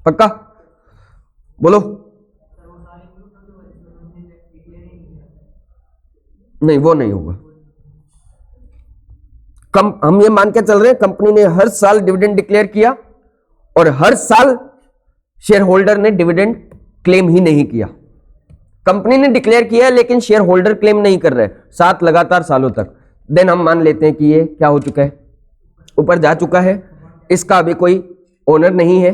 पक्का? बोलो। नहीं वो नहीं होगा। हम ये मान के चल रहे हैं कंपनी ने हर साल डिविडेंड डिक्लेयर किया और हर साल शेयर होल्डर ने डिविडेंड क्लेम ही नहीं किया। कंपनी ने डिक्लेयर किया लेकिन शेयर होल्डर क्लेम नहीं कर रहे 7 लगातार सालों तक। देन हम मान लेते हैं कि ये क्या हो चुका है? ऊपर जा चुका है, इसका अभी कोई ओनर नहीं है,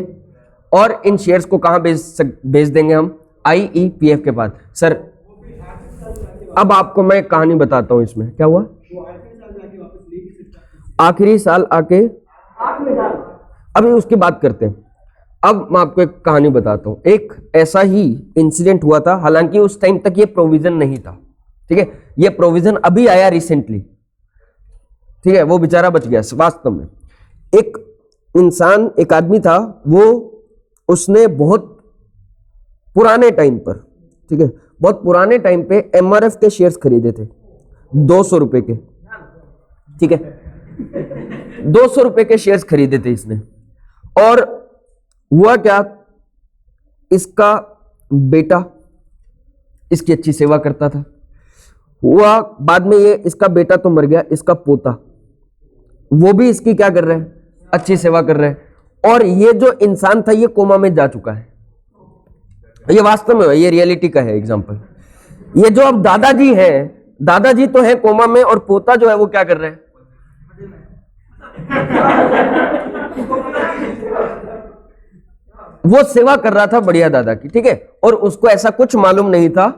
और इन शेयर्स को कहां भेज देंगे हम? IEPF के पास। सर अब आपको मैं कहानी बताता हूं, इसमें क्या हुआ? आखिरी साल आके अभी उसकी बात करते हैं। अब मैं आपको एक कहानी बताता हूं। एक ऐसा ही इंसिडेंट हुआ था, हालांकि उस टाइम तक ये प्रोविजन नहीं था, ठीक है, ये प्रोविजन अभी आया रिसेंटली, ठीक है, वो बेचारा बच गया। वास्तव में एक इंसान, एक आदमी था, वो उसने बहुत पुराने टाइम पर, ठीक है, बहुत पुराने टाइम पे MRF के शेयर्स खरीदे थे 200 रुपए के, ठीक है, 200 रुपए के शेयर्स खरीदे थे इसने। और हुआ क्या, इसका बेटा इसकी अच्छी सेवा करता था। हुआ बाद में ये, इसका बेटा तो मर गया, इसका पोता वो भी इसकी क्या कर रहा है? अच्छी सेवा कर रहा है। और ये जो इंसान था ये कोमा में जा चुका है। ये वास्तव में, ये रियलिटी का है एग्जांपल। ये जो अब दादाजी है, दादाजी तो है कोमा में, और पोता जो है वो क्या कर रहा है? वो सेवा कर रहा था बढ़िया दादा की, ठीक है, और उसको ऐसा कुछ मालूम नहीं था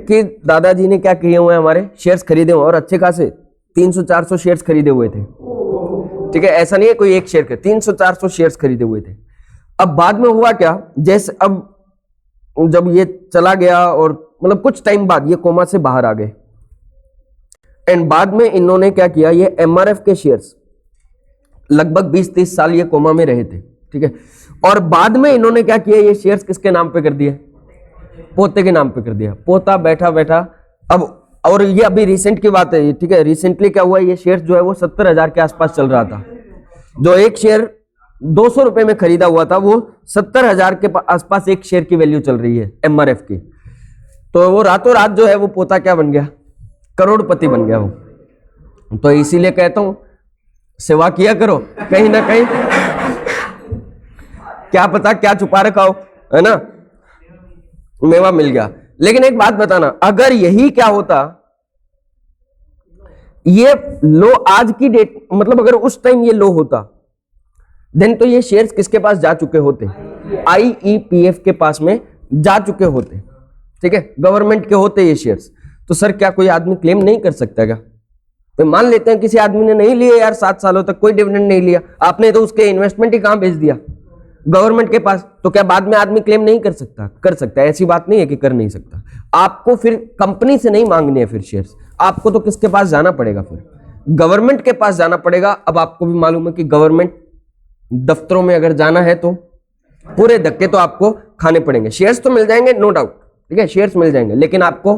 कि दादाजी ने क्या किए हुए हमारे शेयर्स खरीदे हुए, और अच्छे खासे 300-400 शेयर्स खरीदे हुए थे, ठीक है, ऐसा नहीं है कोई एक शेयर के, 300-400 शेयर्स खरीदे हुए थे। अब बाद में हुआ क्या, जैसे अब जब ये चला गया और मतलब कुछ टाइम बाद ये कोमा से बाहर आ गए, एंड बाद में इन्होंने क्या किया, ये MRF के शेयर्स लगभग 20-30 साल ये कोमा में रहे थे, ठीक है, और बाद में इन्होंने क्या किया, ये शेयर्स किसके नाम पे कर दिए? पोते के नाम पे कर दिया। पोता बैठा बैठा अब, और ये अभी रिसेंट की बात है, ठीक है, रिसेंटली क्या हुआ, ये शेयर्स जो है वो 70,000 के आसपास चल रहा था। जो एक शेयर 200 रुपए में खरीदा हुआ था वो 70,000 के आसपास एक शेयर की वैल्यू चल रही है MRF की। तो वो रातों रात जो है वो पोता क्या बन गया? करोड़पति बन गया वो। तो इसीलिए कहता हूं सेवा किया करो, कहीं ना कहीं क्या पता क्या छुपा रखा हो, है ना, मेवा मिल गया। लेकिन एक बात बताना, अगर यही क्या होता, ये लो आज की डेट, मतलब अगर उस टाइम ये लो होता, देन तो ये शेयर्स किसके पास जा चुके होते, आईईपीएफ के पास में जा चुके होते, ठीक है, गवर्नमेंट के होते ये शेयर्स। तो सर क्या कोई आदमी क्लेम नहीं कर सकता क्या? तो मान लेते हैं किसी आदमी ने नहीं लिए यार 7 सालों तक कोई डिविडेंड नहीं लिया, आपने तो उसके इन्वेस्टमेंट ही कहां भेज दिया, गवर्नमेंट के पास, तो क्या बाद में आदमी क्लेम नहीं कर सकता? कर सकता है, ऐसी बात नहीं है कि कर नहीं सकता। आपको फिर कंपनी से नहीं मांगने हैं फिर शेयर्स, आपको तो किसके पास जाना पड़ेगा, फिर गवर्नमेंट के पास जाना पड़ेगा। अब आपको भी मालूम है कि गवर्नमेंट दफ्तरों में अगर जाना है तो पूरे धक्के तो आपको खाने पड़ेंगे। शेयर्स तो मिल जाएंगे नो डाउट, ठीक है, शेयर्स मिल जाएंगे, लेकिन आपको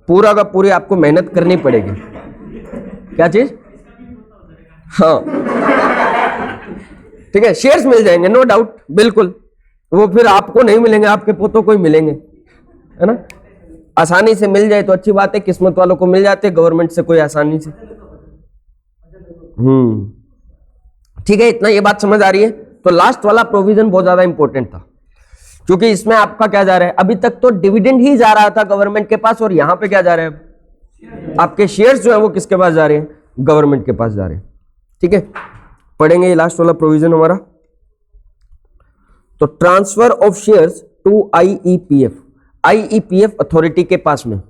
पूरा का पूरी आपको मेहनत करनी पड़ेगी। क्या चीज? हाँ ठीक है, शेयर्स मिल जाएंगे नो डाउट, बिल्कुल, वो फिर आपको नहीं मिलेंगे, आपके पोतों को ही मिलेंगे, है ना। आसानी से मिल जाए तो अच्छी बात है, किस्मत वालों को मिल जाते हैं गवर्नमेंट से कोई आसानी से। ठीक है, इतना ये बात समझ आ रही है। तो लास्ट वाला प्रोविजन बहुत ज्यादा इंपॉर्टेंट था, क्योंकि इसमें आपका क्या जा रहा है, अभी तक तो डिविडेंड ही जा रहा था गवर्नमेंट के पास, और यहां पे क्या जा रहा है, आपके शेयर्स जो है वो किसके पास जा रहे हैं, गवर्नमेंट के पास जा रहे हैं। ठीक है, पढ़ेंगे ये लास्ट वाला प्रोविजन हमारा। तो transfer of shares to IEPF, IEPF authority के पास में।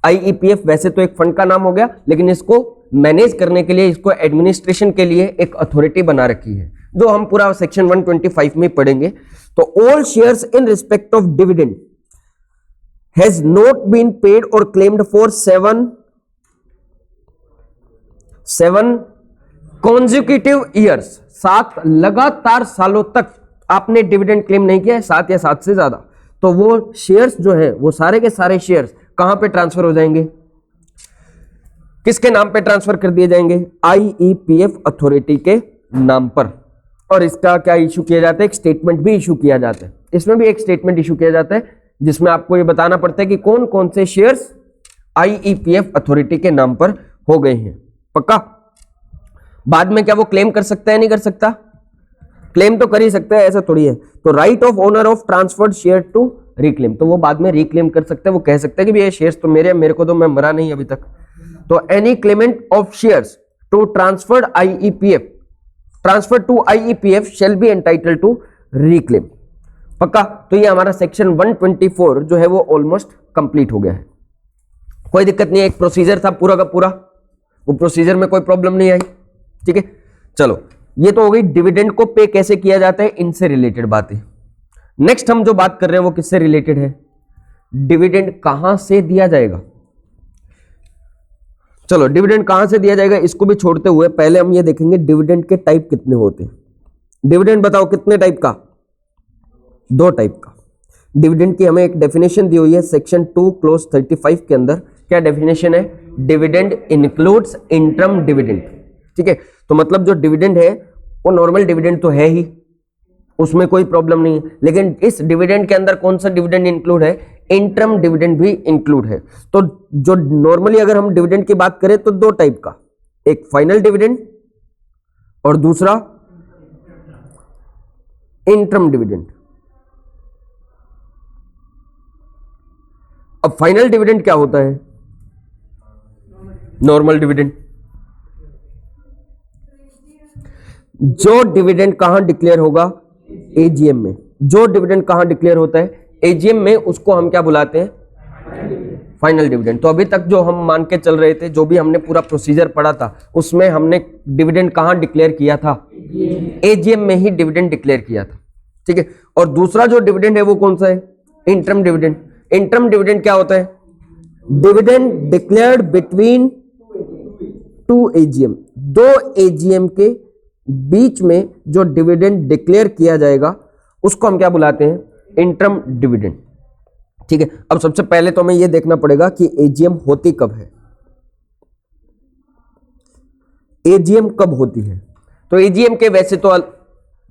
आईईपीएफ वैसे तो एक फंड का नाम हो गया, लेकिन इसको मैनेज करने के लिए, इसको एडमिनिस्ट्रेशन के लिए एक अथॉरिटी बना रखी है, जो हम पूरा सेक्शन 125 में पढ़ेंगे। तो all shares in respect of dividend has not been paid और क्लेम्ड फॉर 7 कॉन्जिक्यूटिव ईयर्स, 7 लगातार सालों तक आपने डिविडेंड क्लेम नहीं किया है, 7 या 7 से ज्यादा, तो वो शेयर्स जो है वो सारे के सारे शेयर्स कहां पे ट्रांसफर हो जाएंगे, किसके नाम पे ट्रांसफर कर दिए जाएंगे, आईईपीएफ अथॉरिटी के नाम पर। और इसका क्या इशू किया जाता है, एक स्टेटमेंट भी इशू किया जाता है, इसमें भी एक स्टेटमेंट इशू किया जाता है, जिसमें आपको ये बताना पड़ता है कि कौन कौन से शेयर्स आईईपीएफ अथॉरिटी के नाम पर हो गए हैं। पक्का? बाद में क्या वो क्लेम कर सकता है, नहीं कर सकता? क्लेम तो कर ही सकता है, ऐसा थोड़ी है। तो right of owner of transferred share to reclaim, तो वो बाद में रिक्लेम कर सकते हैं, वो कह सकते हैं कि ये शेयर्स तो मेरे, मेरे को तो, मैं मरा नहीं अभी तक। तो any claimant of shares to transferred IEPF, transfer to IEPF shall be entitled to reclaim. पक्का? तो ये हमारा सेक्शन 124 जो है वो ऑलमोस्ट कंप्लीट हो गया है, कोई दिक्कत नहीं है। एक प्रोसीजर था पूरा का पूरा, वो प्रोसीजर में कोई प्रॉब्लम नहीं आई। ठीक है, चलो ये तो हो गई डिविडेंड को पे कैसे किया जाता है, इनसे रिलेटेड बातें। नेक्स्ट हम जो बात कर रहे हैं वो किससे रिलेटेड है, डिविडेंड कहां से दिया जाएगा। चलो डिविडेंड कहां से दिया जाएगा इसको भी छोड़ते हुए पहले हम ये देखेंगे डिविडेंड के टाइप कितने होते हैं। डिविडेंड बताओ कितने टाइप का, 2 टाइप का। डिविडेंड की हमें एक डेफिनेशन दी हुई है सेक्शन 2 क्लोज 35 के अंदर। क्या डेफिनेशन है, डिविडेंड इंक्लूड्स इंटरम डिविडेंड। ठीक है, तो मतलब जो डिविडेंड है वो नॉर्मल डिविडेंड तो है ही, उसमें कोई प्रॉब्लम नहीं है, लेकिन इस डिविडेंड के अंदर कौन सा डिविडेंड इंक्लूड है, इंटरम डिविडेंड भी इंक्लूड है। तो जो नॉर्मली अगर हम डिविडेंड की बात करें तो 2 टाइप का, एक फाइनल डिविडेंड और दूसरा इंटरम डिविडेंड। अब फाइनल डिविडेंड क्या होता है, नॉर्मल डिविडेंड। जो डिविडेंड कहां डिक्लेयर होगा, एजीएम में। जो डिविडेंड कहां डिक्लेयर होता है, एजीएम में, उसको हम क्या बुलाते हैं, फाइनल डिविडेंड। तो अभी तक जो हम मान के चल रहे थे, जो भी हमने पूरा प्रोसीजर पढ़ा था, उसमें हमने डिविडेंड कहां डिक्लेयर किया था, एजीएम में ही डिविडेंड डिक्लेयर किया था। ठीक है, और दूसरा जो डिविडेंड है वो कौन सा है, इंटरम डिविडेंड। इंटरम डिविडेंड क्या होता है, dividend declared between 2 AGM, 2 AGM के बीच में जो डिविडेंड डिक्लेयर किया जाएगा उसको हम क्या बुलाते हैं, इंटरम डिविडेंड। ठीक है, अब सबसे पहले तो हमें यह देखना पड़ेगा कि एजीएम होती कब है, एजीएम कब होती है। तो एजीएम के वैसे तो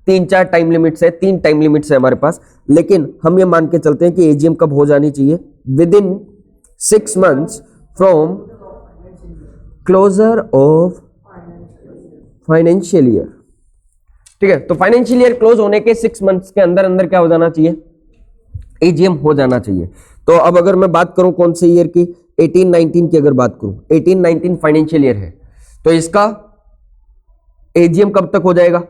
3-4 टाइम लिमिट्स है, 3 टाइम लिमिट्स है हमारे पास, लेकिन हम ये मान के चलते हैं कि एजीएम कब हो जानी चाहिए, within 6 months from closure of financial year. ठीक है, तो फाइनेंशियल ईयर क्लोज होने के 6 मंथ्स के अंदर अंदर क्या हो जाना चाहिए, एजीएम हो जाना चाहिए। तो अब अगर मैं बात करूं कौन से ईयर की, 18-19 की अगर बात करूं, 18-19 फाइनेंशियल ईयर है, तो इसका एजीएम कब तक हो जाएगा,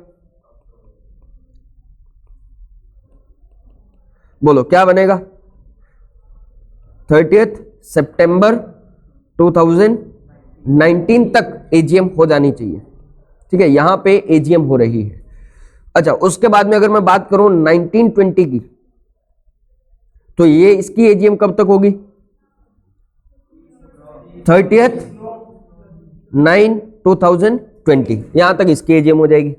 बोलो क्या बनेगा, 30 सितंबर 2019 तक एजीएम हो जानी चाहिए। ठीक है, यहां पे एजीएम हो रही है। अच्छा, उसके बाद में अगर मैं बात करूं 1920 की, तो ये इसकी एजीएम कब तक होगी, 30/9/2020, यहां तक इसकी एजीएम हो जाएगी।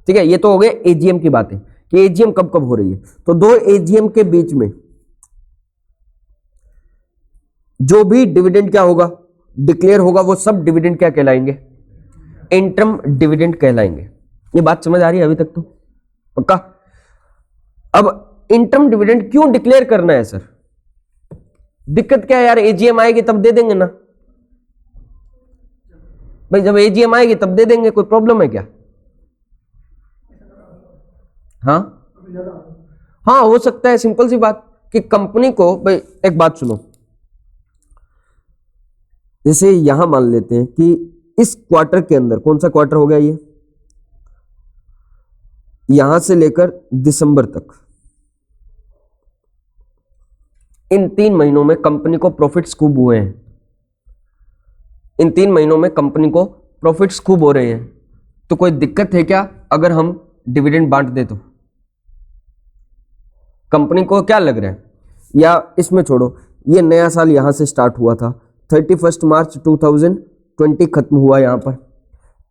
ठीक है, ये तो हो गए एजीएम की बातें कि एजीएम कब कब हो रही है। तो दो एजीएम के बीच में जो भी डिविडेंड क्या होगा, डिक्लेयर होगा, वो सब डिविडेंड क्या कहलाएंगे, इंटरम डिविडेंड कहलाएंगे। ये बात समझ आ रही है अभी तक तो पक्का। अब इंटरम डिविडेंड क्यों डिक्लेयर करना है सर, दिक्कत क्या है यार, एजीएम आएगी तब दे देंगे ना भाई, जब एजीएम आएगी तब दे देंगे, कोई प्रॉब्लम है क्या। हाँ हाँ, हो सकता है, सिंपल सी बात कि कंपनी को, भाई एक बात सुनो, जैसे यहां मान लेते हैं कि इस क्वार्टर के अंदर, कौन सा क्वार्टर हो गया ये, यहां से लेकर दिसंबर तक, इन 3 महीनों में कंपनी को प्रॉफिट्स खूब हुए हैं, इन 3 महीनों में कंपनी को प्रॉफिट्स खूब हो रहे हैं, तो कोई दिक्कत है क्या अगर हम डिविडेंड बांट दे तो, कंपनी को क्या लग रहा है, या इसमें छोड़ो, ये नया साल यहां से स्टार्ट हुआ था, 31 मार्च 2020 खत्म हुआ यहां पर,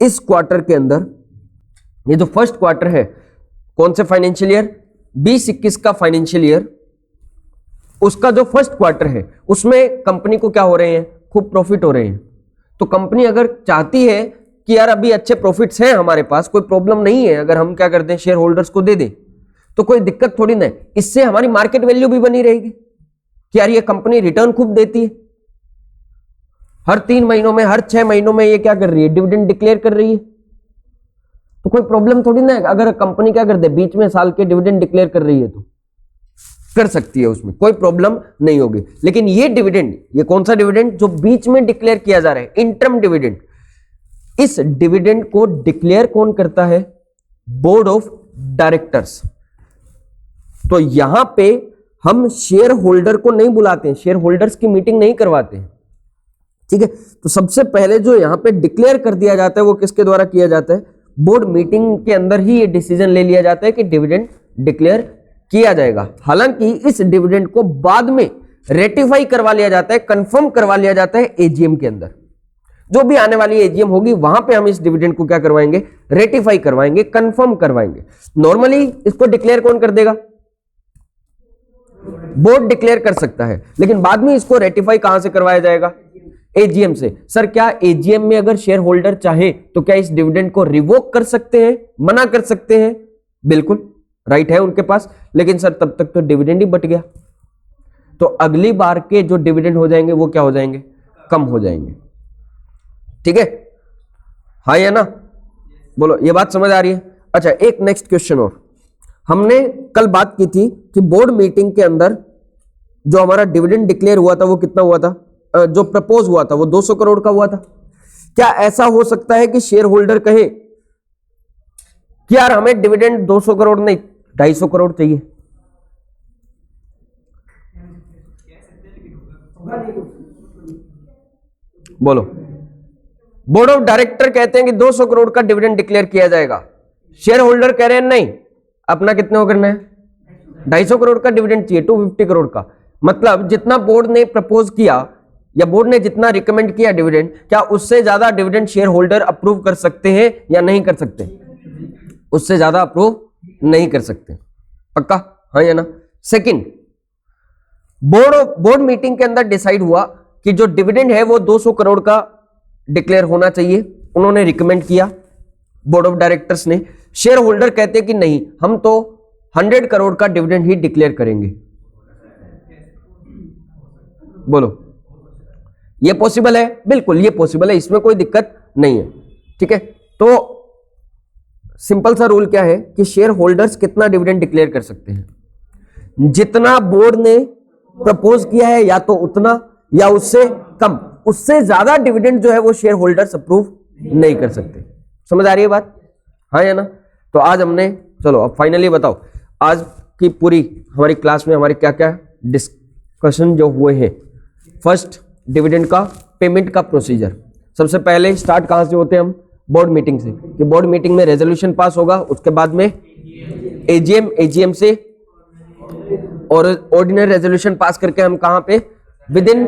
इस क्वार्टर के अंदर, ये जो फर्स्ट क्वार्टर है कौन से फाइनेंशियल ईयर, 20-21 का फाइनेंशियल ईयर, उसका जो फर्स्ट क्वार्टर है उसमें कंपनी को क्या हो रहे हैं, खूब प्रॉफिट हो रहे हैं। तो कंपनी अगर चाहती है कि यार अभी अच्छे प्रॉफिट्स हैं हमारे पास, कोई प्रॉब्लम नहीं है अगर हम क्या करते हैं शेयर होल्डर्स को दे दें, तो कोई दिक्कत थोड़ी ना है, इससे हमारी मार्केट वैल्यू भी बनी रहेगी कि यार ये कंपनी रिटर्न खूब देती है, हर 3 महीनों में, हर 6 महीनों में ये क्या कर रही है, डिविडेंड डिक्लेयर कर रही है, तो कोई प्रॉब्लम थोड़ी ना है। अगर कंपनी क्या कर दे, बीच में साल के डिविडेंड डिक्लेयर कर रही है तो कर सकती है, उसमें कोई प्रॉब्लम नहीं होगी। लेकिन ये डिविडेंड, ये कौन सा डिविडेंड जो बीच में डिक्लेयर किया जा रहा है, इंटरम डिविडेंड, इस डिविडेंड को डिक्लेयर कौन करता है, बोर्ड ऑफ डायरेक्टर्स। तो यहां पे हम शेयर होल्डर को नहीं बुलाते हैं, शेयर होल्डर्स की मीटिंग नहीं करवाते हैं। ठीक है, तो सबसे पहले जो यहां पे डिक्लेयर कर दिया जाता है वो किसके द्वारा किया जाता है, बोर्ड मीटिंग के अंदर ही ये डिसीजन ले लिया जाता है कि डिविडेंड डिक्लेयर किया जाएगा। हालांकि इस डिविडेंड को बाद में रेटिफाई करवा लिया जाता है, कंफर्म करवा लिया जाता है एजीएम के अंदर, जो भी आने वाली एजीएम होगी वहां पे हम इस डिविडेंड को क्या करवाएंगे, रेटिफाई करवाएंगे, कंफर्म करवाएंगे। नॉर्मली इसको डिक्लेयर कौन कर देगा, बोर्ड डिक्लेयर कर सकता है, लेकिन बाद में इसको रेटिफाई कहां से करवाया जाएगा, एजीएम से। सर क्या एजीएम में अगर शेयर होल्डर चाहे तो क्या इस डिविडेंड को रिवोक कर सकते हैं, मना कर सकते हैं, बिल्कुल राइट है उनके पास, लेकिन सर तब तक तो डिविडेंड ही बट गया, तो अगली बार के जो डिविडेंड हो जाएंगे वो क्या हो जाएंगे, कम हो जाएंगे। ठीक है, हाँ या ना, बोलो ये बात समझ आ रही है। अच्छा, एक नेक्स्ट क्वेश्चन और, हमने कल बात की थी कि बोर्ड मीटिंग के अंदर जो हमारा डिविडेंड डिक्लेयर हुआ था वो कितना हुआ था, जो प्रपोज हुआ था वो 200 करोड़ का हुआ था। क्या ऐसा हो सकता है कि शेयर होल्डर कहे कि यार हमें डिविडेंड 200 करोड़ नहीं 250 करोड़ चाहिए, बोलो, बोर्ड ऑफ डायरेक्टर कहते हैं कि 200 करोड़ का डिविडेंड डिक्लेयर किया जाएगा, शेयर होल्डर कह रहे हैं नहीं, अपना कितने को करना है, 250 करोड़ का डिविडेंड चाहिए, 250 करोड़ का। मतलब जितना बोर्ड ने प्रपोज किया या बोर्ड ने जितना रिकमेंड किया डिविडेंड, क्या उससे ज्यादा डिविडेंड शेयर होल्डर अप्रूव कर सकते हैं या नहीं कर सकते, उससे ज्यादा अप्रूव नहीं कर सकते, पक्का, हाँ या ना। सेकंड, बोर्ड मीटिंग के अंदर डिसाइड हुआ कि जो डिविडेंड है वो 200 करोड़ का डिक्लेयर होना चाहिए, उन्होंने रिकमेंड किया बोर्ड ऑफ डायरेक्टर्स ने। शेयर होल्डर कहते कि नहीं, हम तो 100 करोड़ का डिविडेंड ही डिक्लेयर करेंगे, बोलो ये पॉसिबल है, बिल्कुल ये पॉसिबल है, इसमें कोई दिक्कत नहीं है। ठीक है, तो सिंपल सा रूल क्या है कि शेयर होल्डर्स कितना डिविडेंड डिक्लेयर कर सकते हैं, जितना बोर्ड ने प्रपोज किया है या तो उतना या उससे कम, उससे ज्यादा डिविडेंड जो है वो शेयर होल्डर्स अप्रूव नहीं कर सकते। समझ आ रही है बात, हाँ या ना? तो आज हमने, चलो अब फाइनली बताओ आज की पूरी हमारी क्लास में हमारे क्या क्या डिस्कशन जो हुए हैं। फर्स्ट, डिविडेंड का पेमेंट का प्रोसीजर। सबसे पहले स्टार्ट कहां से होते हैं हम? बोर्ड मीटिंग से, कि बोर्ड मीटिंग में रेजोल्यूशन पास होगा, उसके बाद में एजीएम, एजीएम से और ऑर्डिनरी रेजोल्यूशन पास करके हम कहां पे विदिन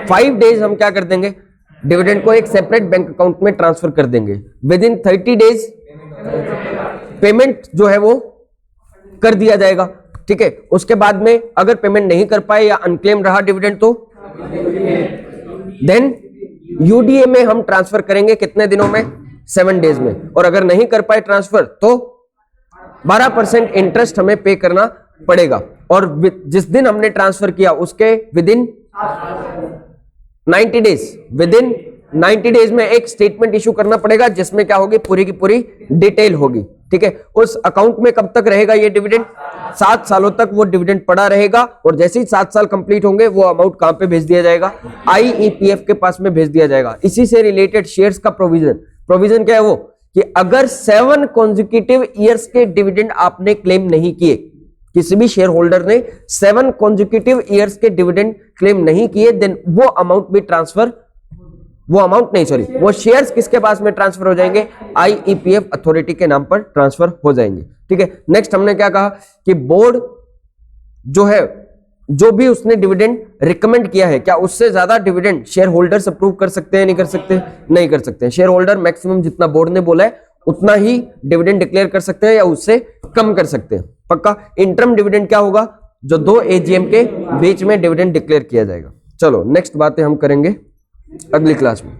5 डेज हम क्या कर देंगे, डिविडेंड को एक सेपरेट बैंक अकाउंट में ट्रांसफर कर देंगे। विदिन 30 डेज पेमेंट जो है वो कर दिया जाएगा, ठीक है। उसके बाद में अगर पेमेंट नहीं कर पाए या अनक्लेम रहा डिविडेंड तो देन यूडीए में हम ट्रांसफर करेंगे, कितने दिनों में? 7 डेज में। और अगर नहीं कर पाए ट्रांसफर तो 12% इंटरेस्ट हमें पे करना पड़ेगा। और जिस दिन हमने ट्रांसफर किया उसके विदिन 90 डेज, विदिन 90 डेज में एक स्टेटमेंट इशू करना पड़ेगा जिसमें क्या होगी, पूरी की पूरी डिटेल होगी, ठीक है। उस अकाउंट में कब तक रहेगा ये डिविडेंड? 7 सालों तक वो डिविडेंड पड़ा रहेगा। और जैसे ही 7 साल कंप्लीट होंगे वो अमाउंट कहां पे भेज दिया जाएगा? आईईपीएफ के पास में भेज दिया जाएगा। इसी से रिलेटेड शेयर्स का प्रोविजन क्या है वो, कि अगर 7 कॉन्जिक्यूटिव ईयर्स के डिविडेंड आपने क्लेम नहीं किए, किसी भी शेयर होल्डर ने 7 कॉन्जिक्यूटिव ईयर्स के डिविडेंड क्लेम नहीं किए, देन वो अमाउंट भी ट्रांसफर, वो शेयर्स किसके पास में ट्रांसफर हो जाएंगे? आईईपीएफ अथॉरिटी के नाम पर ट्रांसफर हो जाएंगे, ठीक है। नेक्स्ट हमने क्या कहा कि बोर्ड जो है, जो भी उसने डिविडेंड रिकमेंड किया है, क्या उससे ज्यादा डिविडेंड शेयर होल्डर्स अप्रूव कर सकते हैं? नहीं कर सकते? नहीं कर सकते हैं। शेयर होल्डर मैक्सिमम जितना बोर्ड ने बोला है उतना ही डिविडेंड डिक्लेयर कर सकते हैं या उससे कम कर सकते हैं, पक्का। इंटरम डिविडेंड क्या होगा? जो 2 एजीएम के बीच में डिविडेंड डिक्लेयर किया जाएगा। चलो नेक्स्ट बातें हम करेंगे अगली क्लास में।